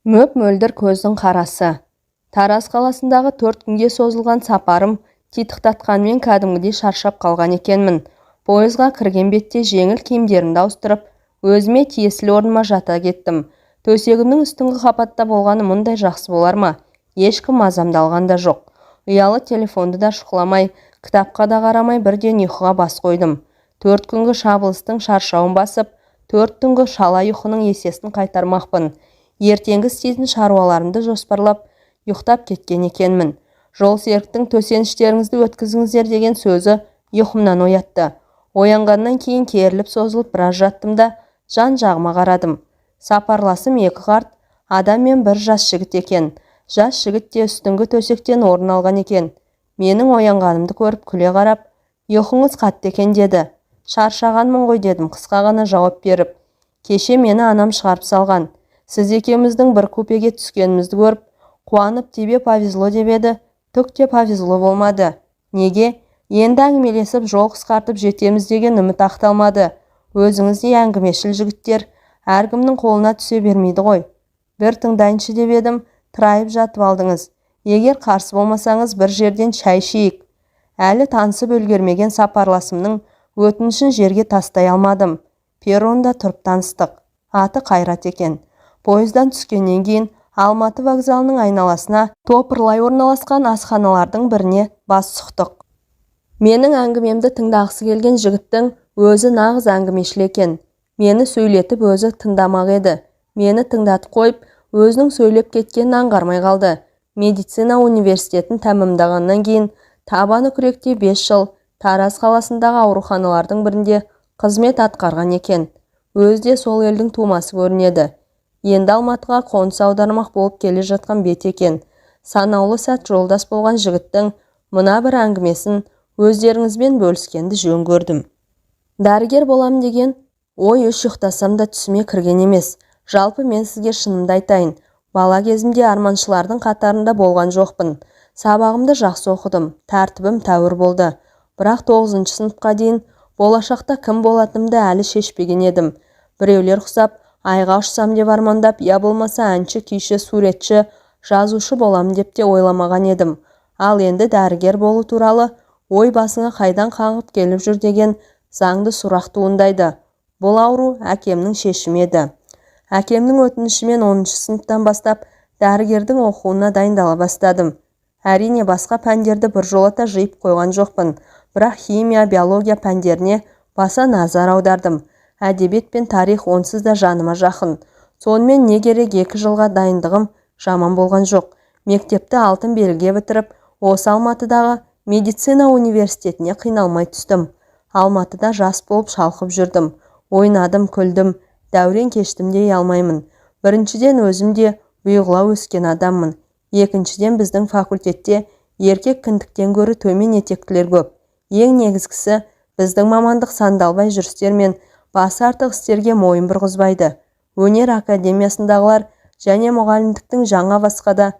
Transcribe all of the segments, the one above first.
Мөп-мөлдір көздің қарасы. Тараз қаласындағы 4 күнге созылған сапарым титықтатқанмен кәдімгідей шаршап қалған екенмін. Пойызға кірген бетте жеңіл киімдерімді ауыстырып, өзіме тиесілі орныма жата кеттім. Төсегімнің үстіңгі қапатта болғаны мұндай жақсы болар ма? Ешкім мазамды алған да жоқ. Ұялы телефонды да шұқыламай, кітапқа да қарамай бірден ұйқыға бас қойдым. 4 күнгі шабылыстың шаршауын басып, 4 түнгі шала ұйқының есесін қайтармақпын. Ертеңгі істейтін шаруаларымды жоспарлап, ұйықтап кеткен екенмін. Жолсеріктің төсеніштеріңізді өткізіңіздер деген сөзі ұйқымнан оятты. Оянғаннан кейін керіліп созылып біраз жаттым да жан-жағыма қарадым. Сапарласым 2 қарт, адам мен бір жас жігіт екен. Жас жігіт те үстіңгі төсектен орын алған екен. Менің оянғанымды көріп күле қарап, ұйқыңыз қатты екен деді. Шаршағанмын ғой дедім қысқа ғана жауап беріп. Кеше мені анам шығарып салған. Сіз екеуміздің бір купеге түскенімізді көріп, қуанып тебе повезло деп еді, түк те повезло болмады. Неге? Енді әңгімелесіп жол қысқартып жетеміз деген үміт ақталмады. Өзіңіздей әңгімешіл жігіттер әркімнің қолына түсе бермейді ғой. Бір тыңдайыншы деп едім, тырайып жатып алдыңыз. Егер қарсы болмасаңыз бір жерден шай ішейік. Әлі танысып үлгермеген сапарласымның өтінішін жерге тастай алмадым. Перронда тұрып таныстық. Аты Қайрат екен. Пойыздан түскеннен кейін Алматы вокзалының айналасына топырлай орналасқан асханалардың біріне бас сұқтық. Менің әңгімемді тыңдағысы келген жігіттің өзі нағыз әңгімешіл екен. Мені сөйлетіп өзі тыңдамақ еді. Мені тыңдатып қойып, өзінің сөйлеп кеткенін аңғармай қалды. Медицина университетін тәмамдағаннан кейін табаны күректе 5 жыл Тараз қаласындағы ауруханалардың бірінде қызмет атқарған екен. Өзі де сол елдің тумасы көрінеді. Енді Алматыға қоныс аудармақ болып келе жатқан бет екен. Санаулы сәт жолдас болған жігіттің мына бір әңгімесін өздеріңізбен бөліскенді жөн көрдім. Дәрігер болам деген ой үш ұйықтасам да түсіме кірген емес. Жалпы мен сізге шынымды айтайын. Бала кезімде арманшылардың қатарында болған жоқпын. Сабағымды жақсы оқыдым, тәртібім тәуір болды. Бірақ 9-шы сыныпқа дейін болашақта кім болатынымды әлі шешпеген едім. Біреулер құсап, айға ұшсам деп армандап, я болмаса әнші, күйші, суретші, жазушы болам деп те ойламаған едім. Ал енді дәрігер болу туралы ой басыңа қайдан қаңғып келіп жүр деген заңды сұрақ туындайды. Бұл ауру әкемнің шешімі еді. Әкемнің өтінішімен 10-шы сыныптан бастап дәрігердің оқуына дайындала бастадым. Әрине басқа пәндерді біржолата жиып қойған жоқпын, бірақ химия, биология пәндеріне баса назар аудардым. Әдебиет пен тарих онсыз да жаныма жақын. Сонымен не керек 2 жылға дайындығым жаман болған жоқ. Мектепті алтын белгіге бітіріп, осы Алматыдағы медицина университетіне қиналмай түстім. Алматыда жас болып шалқып жүрдім. Ойнадым, күлдім, дәурен кештім дей алмаймын. Біріншіден өзім де бұйығыла өскен адаммын. Екіншіден біздің факультетте еркек кіндіктен гөрі төмен етектілер көп. Ең негізгісі біздің мамандық сандалбай жүрістер мен басы артық істерге мойын бұрғызбайды. Өнер академиясындағылар және мұғалімдіктің жаңа басқада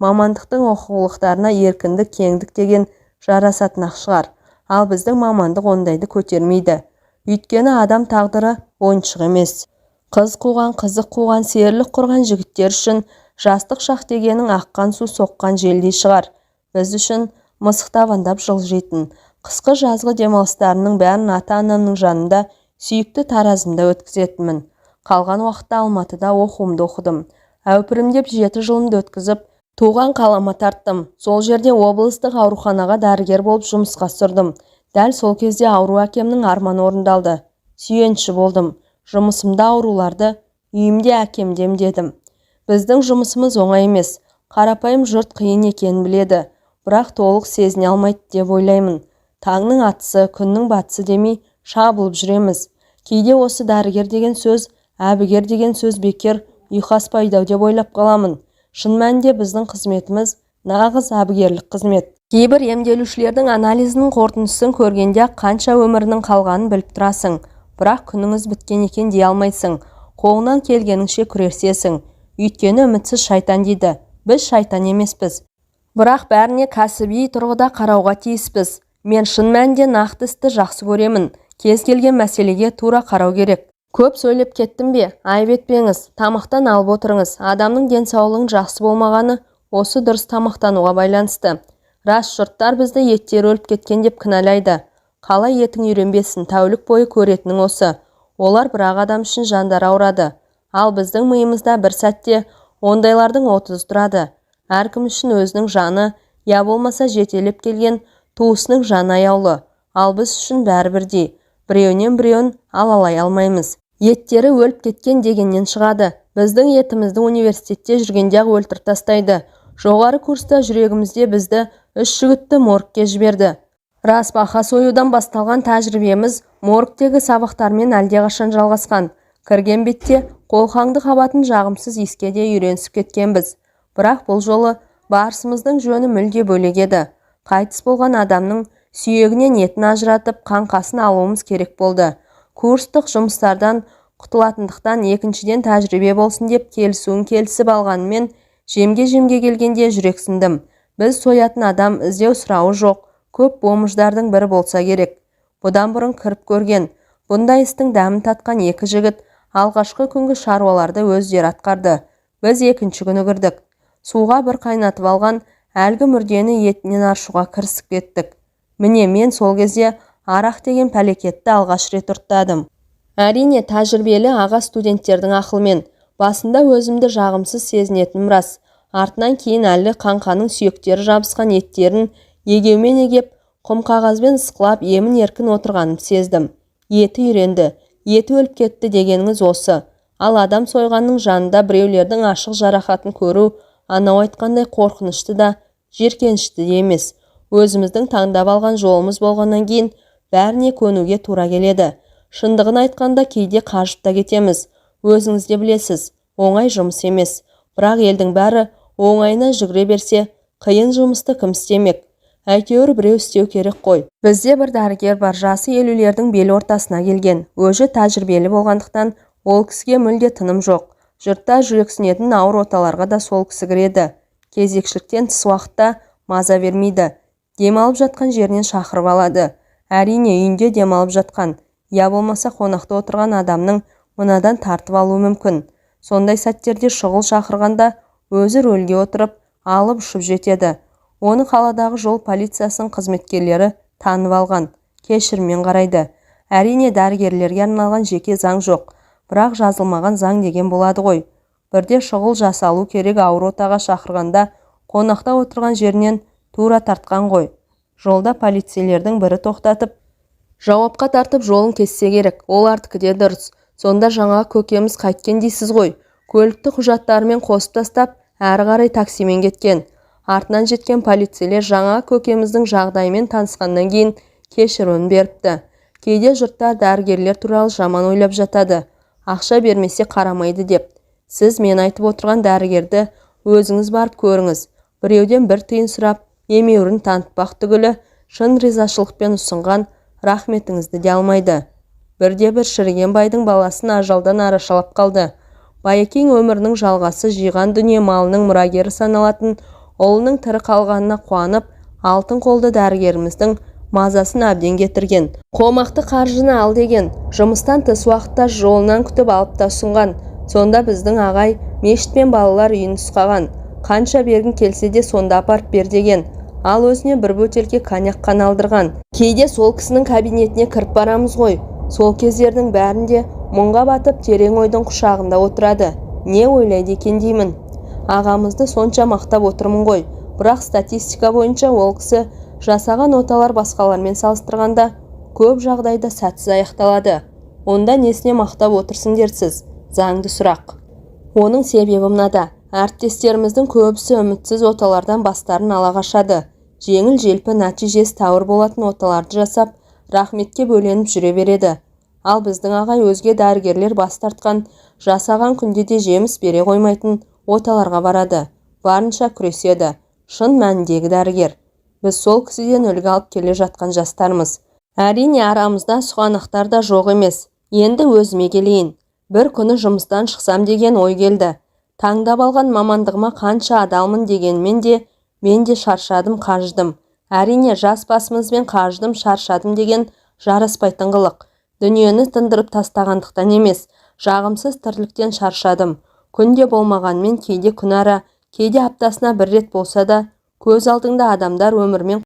мамандықтың оқулықтарына еркіндік, кеңдік деген жарасатын шығар. Ал біздің мамандық ондайды көтермейді. Өйткені адам тағдыры ойыншық емес. Қыз қуған, қызық қуған, серілік құрған жігіттер үшін жастық шақ дегенің аққан су соққан желдей шығар. Біз үшін мысық табандап жылжитын. Қысқы жазғы демалыстарының бәрін ата-анамның жанында сүйікті Таразымда өткізетінмін. Қалған уақытта Алматыда оқуымды оқыдым. Әупірімдеп 7 жылымды өткізіп, туған қалама тарттым. Сол жерде облыстық ауруханаға дәрігер болып жұмысқа тұрдым. Дәл сол кезде ауру әкемнің арманы орындалды. Сүйенші болдым. Жұмысымда ауруларды, үйімде әкемді емдедім. Біздің жұмысымыз оңай емес. Қарапайым жұрт қиын екенін біледі. Бірақ толық сезіне алмайды деп ойлаймын. Таңның атысы, күннің батысы демей шабылып жүреміз. Кейде осы дәрігер деген сөз, әбігер деген сөз бекер ұйқаспайды деп ойлап қаламын. Шын мәнінде біздің қызметіміз нағыз әбігерлік қызмет. Кейбір емделушілердің анализінің қорытындысын көргенде қанша өмірінің қалғанын біліп тұрасың. Бірақ күніңіз біткен екен дей алмайсың. Қолынан келгеніңше күресесің. Өйткені үмітсіз шайтан дейді. Біз шайтан емеспіз. Бірақ бәріне кәсіби тұрғыда қарауға тиіспіз. Мен шын мәнінде нақты істі жақсы көремін. Кез келген мәселеге тура қарау керек. Көп сөйлеп кеттім бе? Айып етпеңіз, тамақтан алып отырыңыз. Адамның денсаулығың жақсы болмағаны осы дұрыс тамақтануға байланысты. Рас, жұрттар бізді еттері өліп кеткен деп кінәлайды. Қалай етің үйренбесін, тәулік бойы көретінің осы. Олар бірақ адам үшін жандары ауырады. Ал біздің миымызда бір сәтте ондайлардың 30 тұрады. Әркім үшін өзінің жаны, я болмаса жетелеп келген туысының жаны аяулы. Ал біз үшін бәрі бірдей. Біреуінен біреуін алалай алмаймыз. Еттері өліп кеткен дегеннен шығады. Біздің етімізді университетте жүргенде-ақ өлтіріп тастайды. Жоғары курста жүрегімізде бізді 3 жігітті моргке жіберді. Рас, бақа союдан басталған тәжірибеміз моргтегі сабақтармен әлдеқашан жалғасқан. Кірген бетте қолқаңды қабатын жағымсыз иіске де үйренісіп кеткенбіз. Бірақ бұл жолы барысымыздың жөні мүлде бөлек еді. Қайтыс болған адамның сүйегінен етін ажыратып қаңқасын алуымыз керек болды. Курстық жұмыстардан құтылатындықтан, екіншіден тәжірибе болсын деп келісуін келісіп алғанымен, жемге келгенде жүрексіндім. Біз соятын адам іздеу сұрауы жоқ, көп бомждардың бірі болса керек. Бұдан бұрын кіріп көрген, бұндай істің дәмін татқан 2 жігіт алғашқы күнгі шаруаларды өздері атқарды. Біз екінші күні кірдік. Суға бір қайнатып алған әлгі мүрдені етінен аршуға кірісіп кеттік. Міне, мен сол кезде арақ деген пәлекетті алғаш рет ұрттадым. Әрине, тәжірибелі аға студенттердің ақылмен. Басында өзімді жағымсыз сезінетінім рас. Артынан кейін әлі қаңқаның сүйектері жабысқан еттерін егеумен егеп, құм қағазбен ысқылап емін-еркін отырғанын сездім. Еті үйренді, еті өліп кетті дегеніңіз осы. Ал адам сойғанның жанында біреулердің ашық жарақатын көру, анау айтқандай қорқынышты да, жиіркенішті де емес. Өзіміздің таңдап алған жолымыз болғаннан кейін бәріне көнуге тура келеді. Шындығын айтқанда кейде қажып та кетеміз. Өзіңіз де білесіз, оңай жұмыс емес. Бірақ елдің бәрі оңайына жүгіре берсе, қиын жұмысты кім істемек? Әйтеуір біреу істеу керек қой. Бізде бір дәрігер бар, жасы 50-лердің бел ортасына келген. Өзі тәжірибелі болғандықтан ол кісіге мүлде тыным жоқ. Жұртта жүрексінетін ауыр оталарға да сол кісі кіреді. Кезекшіліктен тыс уақытта маза бермейді. Демалып жатқан жерінен шақырып алады. Әрине, үйінде демалып жатқан, я болмаса қонақта отырған адамның мынадан тартып алуы мүмкін. Сондай сәттерде шұғыл шақырғанда өзі рөлге отырып, алып ұшып жетеді. Оны қаладағы жол полициясының қызметкерлері танып алған, кешіріммен қарайды. Әрине, дәрігерлерге арналған жеке заң жоқ, бірақ жазылмаған заң деген болады ғой. Бірде шұғыл жасалу керек ауыр отаға шақырғанда қонақта отырған жерінен тура тартқан ғой. Жолда полицейлердің бірі тоқтатып, жауапқа тартып жолын кессе керек, ол артықы де дұрыс. Сонда жаңа көкеміз қайткен дейсіз ғой. Көлікті құжаттарымен қосып тастап, әрі қарай таксимен кеткен. Артынан жеткен полицейлер жаңа көкеміздің жағдайымен танысқаннан кейін кешірімін беріпті. Кейде жұрттар дәрігерлер туралы жаман ойлап жатады. Ақша бермесе қарамайды деп. Сіз мен айтып отырған дәрігерді өзіңіз барып көріңіз. Біреуден бір тиын сұрап, емеурін танытпақ түгілі, шын ризашылықпен ұсынған рахметіңізді де алмайды. Бірде бір шіріген байдың баласын ажалдан арашалап қалды. Байекең өмірінің жалғасы жиған дүние малының мұрагері саналатын ұлының тірі қалғанына қуанып, алтын қолды дәрігеріміздің мазасын әбден кетірген. Қомақты қаржыны ал деген, жұмыстан тыс уақытта жолынан күтіп алып та ұсынған. Сонда біздің ағай мешіт пен балалар үйін нұсқаған. Қанша бергін келсе де сонда апарып бер деген. Ал өзіне бір бөтелке коньяк қана алдырған. Кейде сол кісінің кабинетіне кіріп барамыз ғой. Сол кездердің бәрінде мұңға батып терең ойдың құшағында отырады. Не ойлайды екен деймін. Ағамызды сонша мақтап отырмын ғой. Бірақ статистика бойынша ол кісі жасаған оталар басқалармен салыстырғанда көп жағдайда сәтсіз аяқталады. Онда несіне мақтап отырсың дерсіз? Заңды сұрақ. Оның себебі мынада. Әріптестеріміздің көбісі үмітсіз оталардан бастарын ала қашады. Жеңіл-желпі нәтижесі тәуір болатын оталарды жасап, рахметке бөленіп жүре береді. Ал біздің ағай өзге дәрігерлер бас тартқан, жасаған күнде де жеміс бере қоймайтын оталарға барады. Барынша күреседі. Шын мәніндегі дәрігер. Біз сол кісіден үлгі алып келе жатқан жастармыз. Әрине, арамызда сұғанақтар да жоқ емес. Енді өзіме келейін. Бір күні жұмыстан шықсам деген ой келді. Таңдап алған мамандығыма қанша адалмын дегенмен де, мен де шаршадым, қажыдым. Әрине, жас басымызбен қажыдым, шаршадым деген жараспайтын қылық. Дүниені тындырып тастағандықтан емес, жағымсыз тірліктен шаршадым. Күнде болмағанмен кейде күнара, кейде аптасына бір рет болса да, көз алдыңда адамдар өмірмен